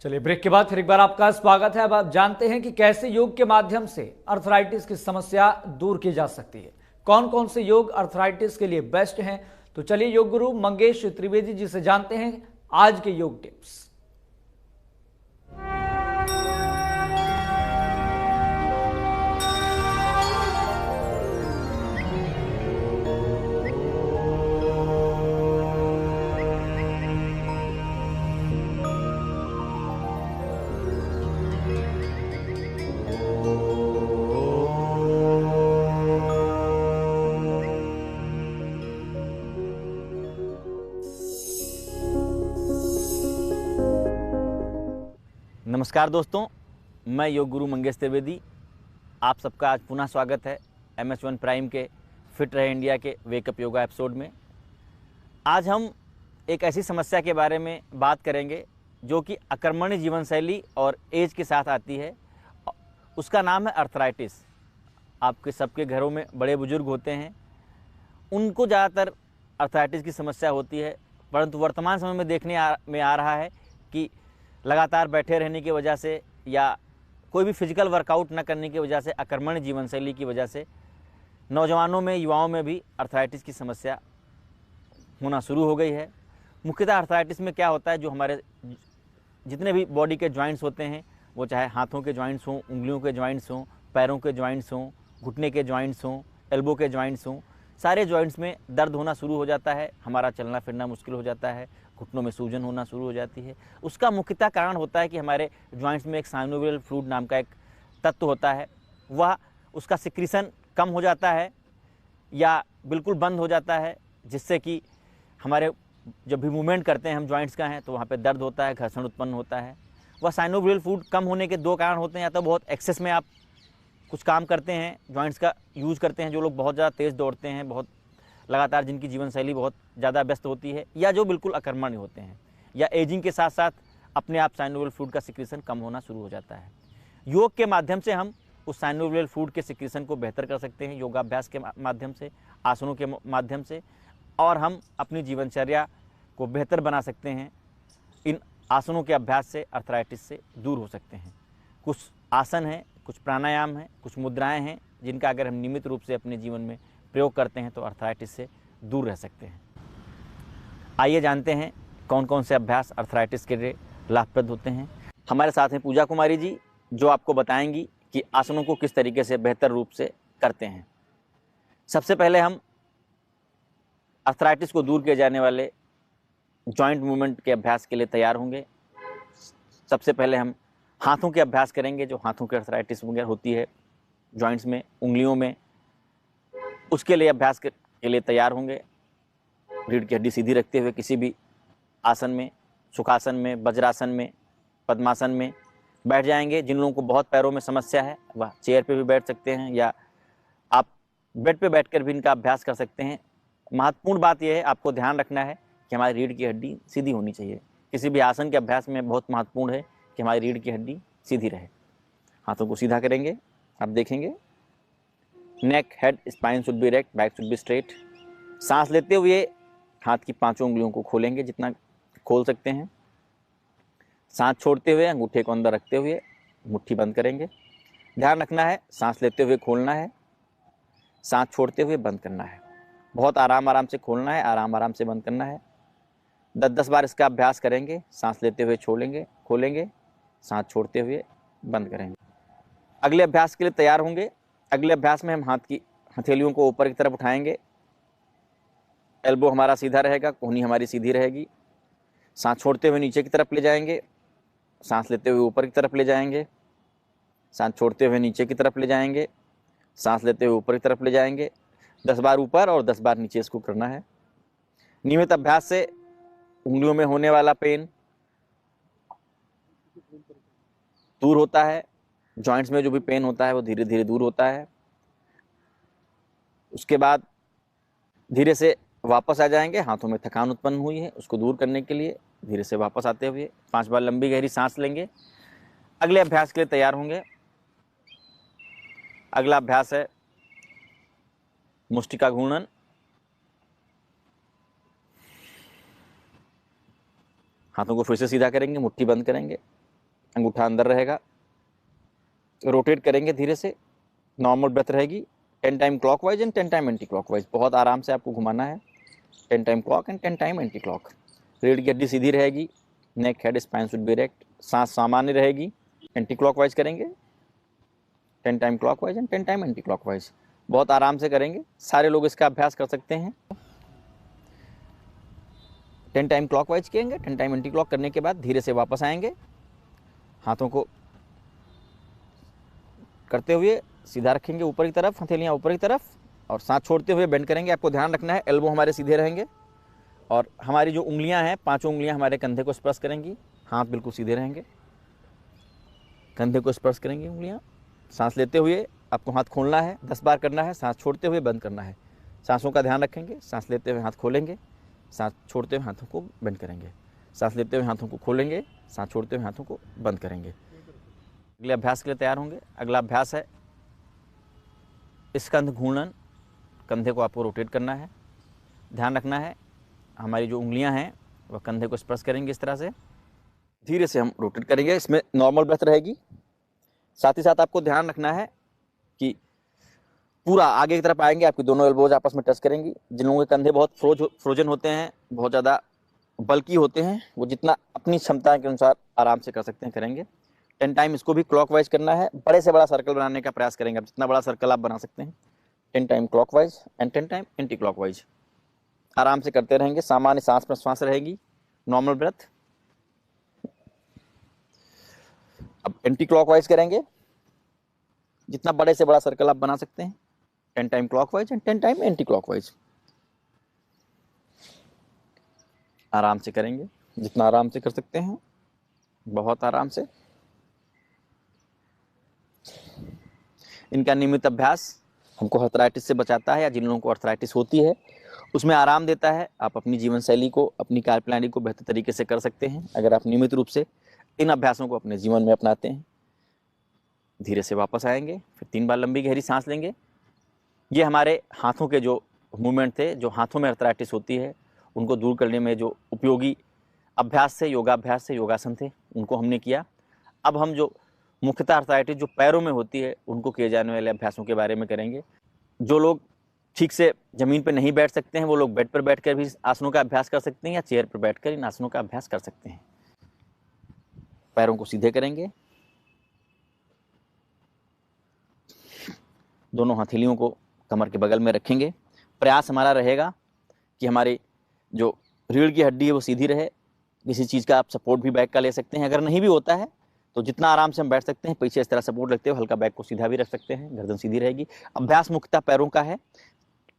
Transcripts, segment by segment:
चलिए ब्रेक के बाद फिर एक बार आपका स्वागत है। अब आप जानते हैं कि कैसे योग के माध्यम से अर्थराइटिस की समस्या दूर की जा सकती है। कौन कौन से योग अर्थराइटिस के लिए बेस्ट हैं, तो चलिए योग गुरु मंगेश त्रिवेदी जी से जानते हैं आज के योग टिप्स। नमस्कार दोस्तों, मैं योग गुरु मंगेश त्रिवेदी। आप सबका आज पुनः स्वागत है MS1 प्राइम के फिट रहे इंडिया के वेकअप योगा एपिसोड में। आज हम एक ऐसी समस्या के बारे में बात करेंगे जो कि अकर्मण्य जीवन शैली और एज के साथ आती है। उसका नाम है अर्थराइटिस। आपके सबके घरों में बड़े बुजुर्ग होते हैं, उनको ज़्यादातर अर्थराइटिस की समस्या होती है, परंतु वर्तमान समय में देखने में आ रहा है कि लगातार बैठे रहने की वजह से या कोई भी फिजिकल वर्कआउट न करने की वजह से, अकर्मण्य जीवन शैली की वजह से नौजवानों में, युवाओं में भी अर्थराइटिस की समस्या होना शुरू हो गई है। मुख्यतः अर्थराइटिस में क्या होता है, जो हमारे जितने भी बॉडी के जॉइंट्स होते हैं, वो चाहे हाथों के जॉइंट्स हों, उंगलियों के जॉइंट्स हों, पैरों के जॉइंट्स हों, घुटने के जॉइंट्स हों, एल्बो के जॉइंट्स हों, सारे जॉइंट्स में दर्द होना शुरू हो जाता है। हमारा चलना फिरना मुश्किल हो जाता है, घुटनों में सूजन होना शुरू हो जाती है। उसका मुख्यतः कारण होता है कि हमारे जॉइंट्स में एक साइनोवियल फ्लूइड नाम का एक तत्व होता है, वह उसका सिक्रीशन कम हो जाता है या बिल्कुल बंद हो जाता है, जिससे कि हमारे जब भी मूवमेंट करते हैं हम जॉइंट्स का हैं तो वहाँ पे दर्द होता है, घर्षण उत्पन्न होता है। वह साइनोवियल फ्लूइड कम होने के दो कारण होते हैं। या तो बहुत एक्सेस में आप कुछ काम करते हैं, जॉइंट्स का यूज़ करते हैं, जो लोग बहुत ज़्यादा तेज़ दौड़ते हैं, बहुत लगातार जिनकी जीवन शैली बहुत ज़्यादा व्यस्त होती है, या जो बिल्कुल अकर्मण्य होते हैं, या एजिंग के साथ साथ अपने आप साइनोवियल फ्लूइड का सिक्रीशन कम होना शुरू हो जाता है। योग के माध्यम से हम उस साइनोवियल फ्लूइड के सिक्रीशन को बेहतर कर सकते हैं, योगाभ्यास के माध्यम से, आसनों के माध्यम से, और हम अपनी जीवनचर्या को बेहतर बना सकते हैं। इन आसनों के अभ्यास से अर्थराइटिस से दूर हो सकते हैं। कुछ आसन हैं, कुछ प्राणायाम हैं, कुछ मुद्राएं हैं, जिनका अगर हम नियमित रूप से अपने जीवन में प्रयोग करते हैं तो अर्थराइटिस से दूर रह सकते हैं। आइए जानते हैं कौन कौन से अभ्यास अर्थराइटिस के लिए लाभप्रद होते हैं। हमारे साथ हैं पूजा कुमारी जी, जो आपको बताएंगी कि आसनों को किस तरीके से बेहतर रूप से करते हैं। सबसे पहले हम अर्थराइटिस को दूर किए जाने वाले जॉइंट मूवमेंट के अभ्यास के लिए तैयार होंगे। सबसे पहले हम हाथों के अभ्यास करेंगे, जो हाथों की अर्थराइटिस वगैरह होती है जॉइंट्स में, उंगलियों में, उसके लिए अभ्यास के लिए तैयार होंगे। रीढ़ की हड्डी सीधी रखते हुए किसी भी आसन में, सुखासन में, वज्रासन में, पद्मासन में बैठ जाएंगे। जिन लोगों को बहुत पैरों में समस्या है वह चेयर पे भी बैठ सकते हैं, या आप बेड पे बैठकर भी इनका अभ्यास कर सकते हैं। महत्वपूर्ण बात यह है, आपको ध्यान रखना है कि हमारी रीढ़ की हड्डी सीधी होनी चाहिए। किसी भी आसन के अभ्यास में बहुत महत्वपूर्ण है कि हमारी रीढ़ की हड्डी सीधी रहे। हाथों को सीधा करेंगे, आप देखेंगे neck, head, spine should be erect, back should be straight. सांस लेते हुए हाथ की पांचों उंगलियों को खोलेंगे, जितना खोल सकते हैं। सांस छोड़ते हुए अंगूठे को अंदर रखते हुए मुट्ठी बंद करेंगे। ध्यान रखना है, सांस लेते हुए खोलना है, सांस छोड़ते हुए बंद करना है। बहुत आराम आराम से खोलना है, आराम आराम से बंद करना है। 10-10 बार इसका अभ्यास करेंगे। सांस लेते हुए छोड़ेंगे, खोलेंगे, सांस छोड़ते हुए बंद करेंगे। अगले अभ्यास के लिए तैयार होंगे। अगले अभ्यास में हम हाथ की हथेलियों को ऊपर की तरफ उठाएंगे। एल्बो हमारा सीधा रहेगा, कोहनी हमारी सीधी रहेगी। सांस छोड़ते हुए नीचे की तरफ ले जाएंगे, सांस लेते हुए ऊपर की तरफ ले जाएंगे, सांस छोड़ते हुए नीचे की तरफ ले जाएंगे, सांस लेते हुए ऊपर की तरफ ले जाएंगे। 10 बार ऊपर और 10 बार नीचे इसको करना है। नियमित अभ्यास से उंगलियों में होने वाला पेन दूर होता है, जॉइंट्स में जो भी पेन होता है वो धीरे धीरे दूर होता है। उसके बाद धीरे से वापस आ जाएंगे। हाथों में थकान उत्पन्न हुई है, उसको दूर करने के लिए धीरे से वापस आते हुए 5 बार लंबी गहरी सांस लेंगे। अगले अभ्यास के लिए तैयार होंगे। अगला अभ्यास है मुष्टिका घूर्णन। हाथों को फिर से सीधा करेंगे, मुट्ठी बंद करेंगे, अंगूठा अंदर रहेगा, रोटेट करेंगे धीरे से, नॉर्मल ब्रेथ रहेगी, 10 time clockwise and 10 time anti clockwise. बहुत आराम से आपको घुमाना है, 10 time clock and 10 time anti clock. रीढ़ की हड्डी सीधी रहेगी, neck head spine should be erect, सांस सामान्य रहेगी। एंटी क्लॉकवाइज करेंगे, 10 time clockwise and 10 time anti clockwise. बहुत आराम से करेंगे, सारे लोग इसका अभ्यास कर सकते हैं। 10 टाइम क्लॉकवाइज करेंगे, 10 टाइम एंटी क्लॉक करने के बाद धीरे से वापस आएंगे, हाथों को करते हुए सीधा रखेंगे ऊपर की तरफ, हथेलियाँ ऊपर की तरफ, और सांस छोड़ते हुए बेंड करेंगे। आपको ध्यान रखना है एल्बो हमारे सीधे रहेंगे और हमारी जो उंगलियां हैं, 5 उंगलियां हमारे कंधे को स्पर्श करेंगी, हाथ बिल्कुल सीधे रहेंगे, कंधे को स्पर्श करेंगी उंगलियां। सांस लेते हुए आपको हाथ खोलना है, 10 बार करना है, सांस छोड़ते हुए बंद करना है। सांसों का ध्यान रखेंगे, सांस लेते हुए हाथ खोलेंगे, सांस छोड़ते हुए हाथों को बंद करेंगे, सांस लेते हुए हाथों को खोलेंगे, सांस छोड़ते हुए हाथों को बंद करेंगे। अगले अभ्यास के लिए तैयार होंगे। अगला अभ्यास है स्कंध घूर्णन। कंधे को आपको रोटेट करना है, ध्यान रखना है हमारी जो उंगलियां हैं वह कंधे को स्पर्श करेंगे। इस तरह से धीरे से हम रोटेट करेंगे, इसमें नॉर्मल ब्रेथ रहेगी। साथ ही साथ आपको ध्यान रखना है कि पूरा आगे की तरफ आएंगे, आपकी दोनों एल्बोज आपस में टच करेंगी। जिन लोगों के कंधे बहुत फ्रोजन होते हैं, बहुत ज़्यादा बल्कि होते हैं, वो जितना अपनी क्षमता के अनुसार आराम से कर सकते हैं करेंगे। 10 टाइम इसको भी क्लॉकवाइज करना है, बड़े से बड़ा सर्कल बनाने का प्रयास करेंगे। आप जितना बड़ा सर्कल आप बना सकते हैं। 10 time clockwise and 10 time anti clockwise. आराम से करते रहेंगे, सामान्य सांस प्रश्वास रहेगी, नॉर्मल ब्रेथ। अब एंटी क्लॉकवाइज करेंगे, जितना बड़े से बड़ा सर्कल आप बना सकते हैं। 10 time clockwise and 10 time anti clockwise. आराम से करेंगे, जितना आराम से कर सकते हैं, बहुत आराम से। इनका नियमित अभ्यास हमको आर्थराइटिस से बचाता है, या जिन लोगों को आर्थराइटिस होती है उसमें आराम देता है। आप अपनी जीवन शैली को, अपनी कार्यप्रणाली को बेहतर तरीके से कर सकते हैं अगर आप नियमित रूप से इन अभ्यासों को अपने जीवन में अपनाते हैं। धीरे से वापस आएंगे, फिर 3 बार लंबी गहरी सांस लेंगे। ये हमारे हाथों के जो मूवमेंट थे, जो हाथों में आर्थराइटिस होती है उनको दूर करने में जो उपयोगी अभ्यास थे, योगाभ्यास थे, योगासन थे, उनको हमने किया। अब हम जो मुख्यतः आर्थराइटिस जो पैरों में होती है उनको किए जाने वाले अभ्यासों के बारे में करेंगे। जो लोग ठीक से ज़मीन पर नहीं बैठ सकते हैं वो लोग बेड पर बैठकर भी आसनों का अभ्यास कर सकते हैं, या चेयर पर बैठकर इन आसनों का अभ्यास कर सकते हैं। पैरों को सीधे करेंगे, दोनों हथेलियों को कमर के बगल में रखेंगे। प्रयास हमारा रहेगा कि हमारी जो रीढ़ की हड्डी है वो सीधी रहे। किसी चीज़ का आप सपोर्ट भी बैक का ले सकते हैं, अगर नहीं भी होता है तो जितना आराम से हम बैठ सकते हैं पीछे इस तरह सपोर्ट रखते हुए हल्का बैक को सीधा भी रख सकते हैं, गर्दन सीधी रहेगी। अभ्यास मुख्यतः पैरों का है,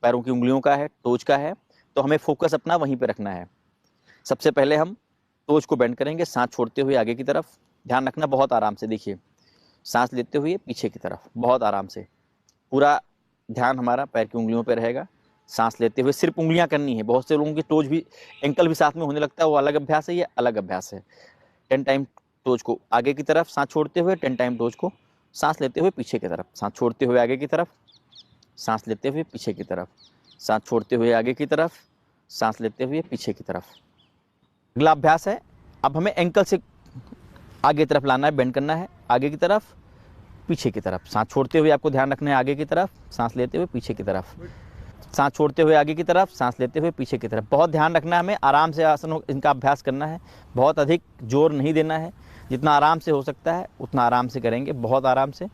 पैरों की उंगलियों का है, टोज का है, तो हमें फोकस अपना वहीं पे रखना है। सबसे पहले हम टोज को बेंड करेंगे, सांस छोड़ते हुए आगे की तरफ। ध्यान रखना, बहुत आराम से देखिए, सांस लेते हुए पीछे की तरफ, बहुत आराम से। पूरा ध्यान हमारा पैर की उंगलियों पर रहेगा। सांस लेते हुए सिर्फ उंगलियां करनी है। बहुत से लोगों की टोज भी, एंकल भी साथ में होने लगता है, वो अलग अभ्यास है, ये अलग अभ्यास है। 10 टाइम टोज को आगे की तरफ सांस छोड़ते हुए, 10 टाइम टोज को सांस लेते हुए पीछे की तरफ, सांस छोड़ते हुए आगे की तरफ, सांस लेते हुए पीछे की तरफ, सांस छोड़ते हुए आगे की तरफ, सांस लेते हुए पीछे की तरफ। अगला अभ्यास है, अब हमें एंकल से आगे तरफ लाना है, बेंड करना है, आगे की तरफ पीछे की तरफ। सांस छोड़ते हुए आपको ध्यान रखना है आगे की तरफ, सांस लेते हुए पीछे की तरफ, सांस छोड़ते हुए आगे की तरफ, सांस लेते हुए पीछे की तरफ। बहुत ध्यान रखना है, हमें आराम से आसन इनका अभ्यास करना है, बहुत अधिक जोर नहीं देना है। जितना आराम से हो सकता है उतना आराम से करेंगे, बहुत आराम से।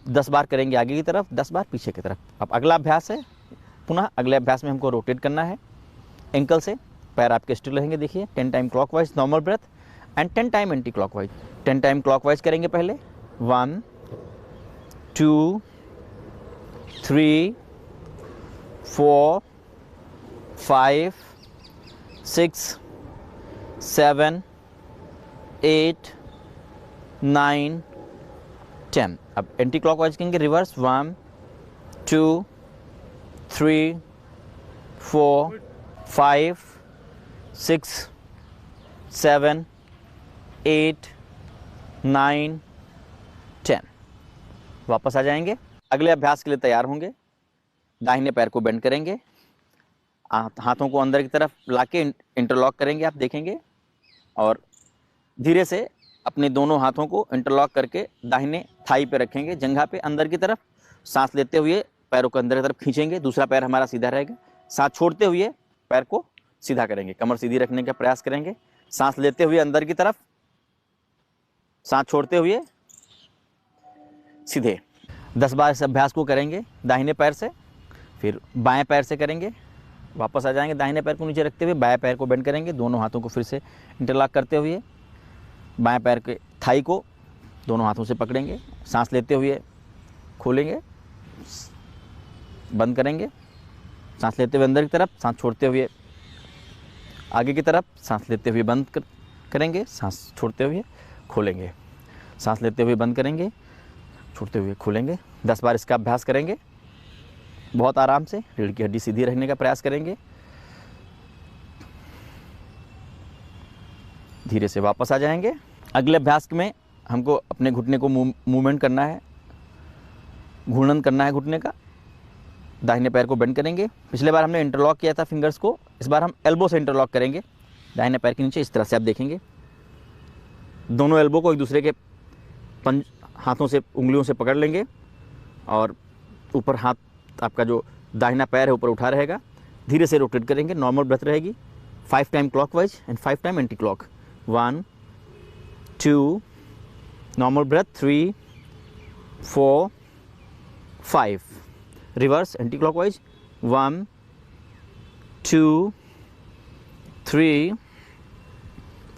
10 बार करेंगे आगे की तरफ, 10 बार पीछे की तरफ। अब अगला अभ्यास है, पुनः अगले अभ्यास में हमको रोटेट करना है एंकल से। पैर आपके स्टिल रहेंगे, देखिए। 10 time clockwise normal breath and 10 time anti clockwise. 10 time clockwise करेंगे पहले, 1 2 3 4 5 6 7 8 9 10। अब एंटी क्लॉकवाइज करेंगे रिवर्स, 1 2 3 4 5 6 7 8 9 10। वापस आ जाएंगे, अगले अभ्यास के लिए तैयार होंगे। दाहिने पैर को बेंड करेंगे, हाथों को अंदर की तरफ लाके इंटरलॉक करेंगे, आप देखेंगे, और धीरे से अपने दोनों हाथों को इंटरलॉक करके दाहिने थाई पे रखेंगे, जंघा पे अंदर की तरफ। सांस लेते हुए पैरों को अंदर की तरफ खींचेंगे, दूसरा पैर हमारा सीधा रहेगा। सांस छोड़ते हुए पैर को सीधा करेंगे, कमर सीधी रखने का प्रयास करेंगे। सांस लेते हुए अंदर की तरफ, सांस छोड़ते हुए सीधे। 10 बार इस अभ्यास को करेंगे दाहिने पैर से, फिर बाएं पैर से करेंगे। वापस आ जाएंगे, दाहिने पैर को नीचे रखते हुए बाएं पैर को बेंड करेंगे, दोनों हाथों को फिर से इंटरलॉक करते हुए बाएं पैर के थाई को दोनों हाथों से पकड़ेंगे। सांस लेते हुए खोलेंगे, बंद करेंगे। सांस लेते हुए अंदर की तरफ, सांस छोड़ते हुए आगे की तरफ। सांस लेते हुए बंद करेंगे, सांस छोड़ते हुए खोलेंगे। सांस लेते हुए बंद करेंगे, छोड़ते हुए खोलेंगे। 10 बार इसका अभ्यास करेंगे बहुत आराम से। रीढ़ की हड्डी सीधी रखने का प्रयास करेंगे। धीरे से वापस आ जाएंगे। अगले अभ्यास में हमको अपने घुटने को मूवमेंट करना है, घूर्णन करना है घुटने का। दाहिने पैर को बेंड करेंगे। पिछले बार हमने इंटरलॉक किया था फिंगर्स को, इस बार हम एल्बो से इंटरलॉक करेंगे दाहिने पैर के नीचे। इस तरह से आप देखेंगे, दोनों एल्बो को एक दूसरे के हाथों से, उंगलियों से पकड़ लेंगे और ऊपर हाथ, आपका जो दाहिना पैर है ऊपर उठा रहेगा। धीरे से रोटेट करेंगे, नॉर्मल ब्रेथ रहेगी। 5 time clockwise and 5 time anti clock. 1 2 normal breath, 3 4 5 reverse anti clockwise. 1 2 3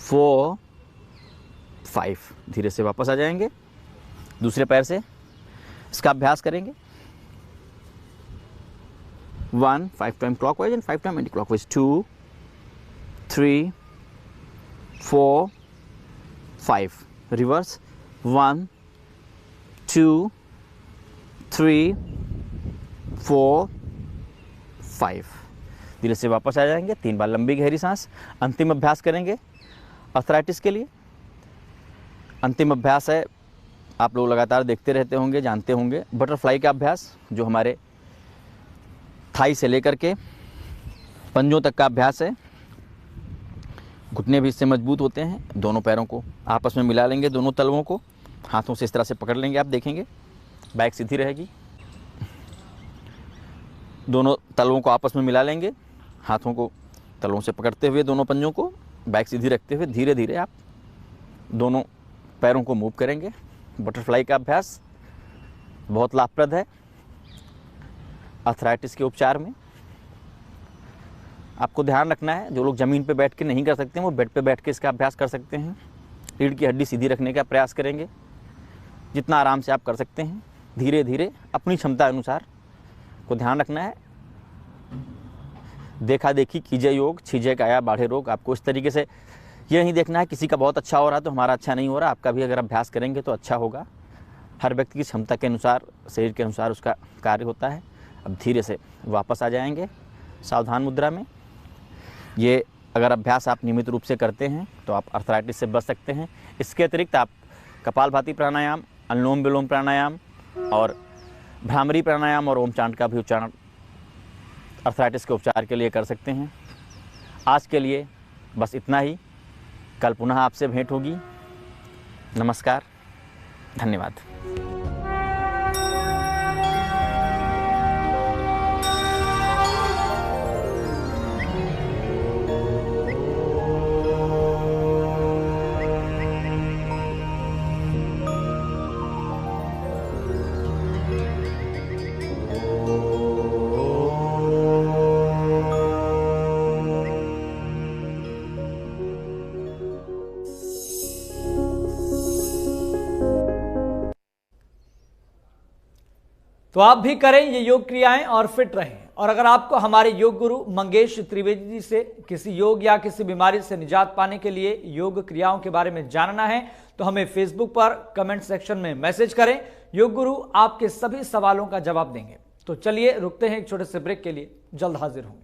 4 5। धीरे से वापस आ जाएंगे, दूसरे पैर से इसका अभ्यास करेंगे। 1 5 time clockwise and 5 time anti clockwise. 2 3 4 5 reverse. 1 2 3 4 5। धीरे से वापस आ जाएंगे। 3 बार लंबी गहरी सांस। अंतिम अभ्यास करेंगे आर्थराइटिस के लिए। अंतिम अभ्यास है, आप लोग लगातार देखते रहते होंगे, जानते होंगे, बटरफ्लाई का अभ्यास, जो हमारे थाई से लेकर के पंजों तक का अभ्यास है। घुटने भी इससे मजबूत होते हैं। दोनों पैरों को आपस में मिला लेंगे, दोनों तलवों को हाथों से इस तरह से पकड़ लेंगे। आप देखेंगे बैक सीधी रहेगी। दोनों तलवों को आपस में मिला लेंगे, हाथों को तलवों से पकड़ते हुए दोनों पंजों को बैक सीधी रखते हुए धीरे धीरे आप दोनों पैरों को मूव करेंगे। बटरफ्लाई का अभ्यास बहुत लाभप्रद है आर्थराइटिस के उपचार में। आपको ध्यान रखना है, जो लोग ज़मीन पे बैठ के नहीं कर सकते हैं वो बेड पे बैठ के इसका अभ्यास कर सकते हैं। रीढ़ की हड्डी सीधी रखने का प्रयास करेंगे जितना आराम से आप कर सकते हैं, धीरे धीरे अपनी क्षमता अनुसार को ध्यान रखना है। देखा देखी कीजिए योग, छीजे काया बाढ़े रोग। आपको इस तरीके से ये नहीं देखना है किसी का बहुत अच्छा हो रहा है तो हमारा अच्छा नहीं हो रहा। आपका भी अगर अभ्यास करेंगे तो अच्छा होगा। हर व्यक्ति की क्षमता के अनुसार, शरीर के अनुसार उसका कार्य होता है। अब धीरे से वापस आ जाएंगे सावधान मुद्रा में। ये अगर अभ्यास आप नियमित रूप से करते हैं तो आप आर्थराइटिस से बच सकते हैं। इसके अतिरिक्त आप कपालभाति प्राणायाम, अनुलोम विलोम प्राणायाम और भ्रामरी प्राणायाम और ओम चांट का भी उच्चारण आर्थराइटिस के उपचार के लिए कर सकते हैं। आज के लिए बस इतना ही। कल पुनः आपसे भेंट होगी। नमस्कार, धन्यवाद। तो आप भी करें ये योग क्रियाएं और फिट रहें। और अगर आपको हमारे योग गुरु मंगेश त्रिवेदी जी से किसी योग या किसी बीमारी से निजात पाने के लिए योग क्रियाओं के बारे में जानना है तो हमें फेसबुक पर कमेंट सेक्शन में मैसेज करें। योग गुरु आपके सभी सवालों का जवाब देंगे। तो चलिए रुकते हैं एक छोटे से ब्रेक के लिए, जल्द हाजिर होंगे।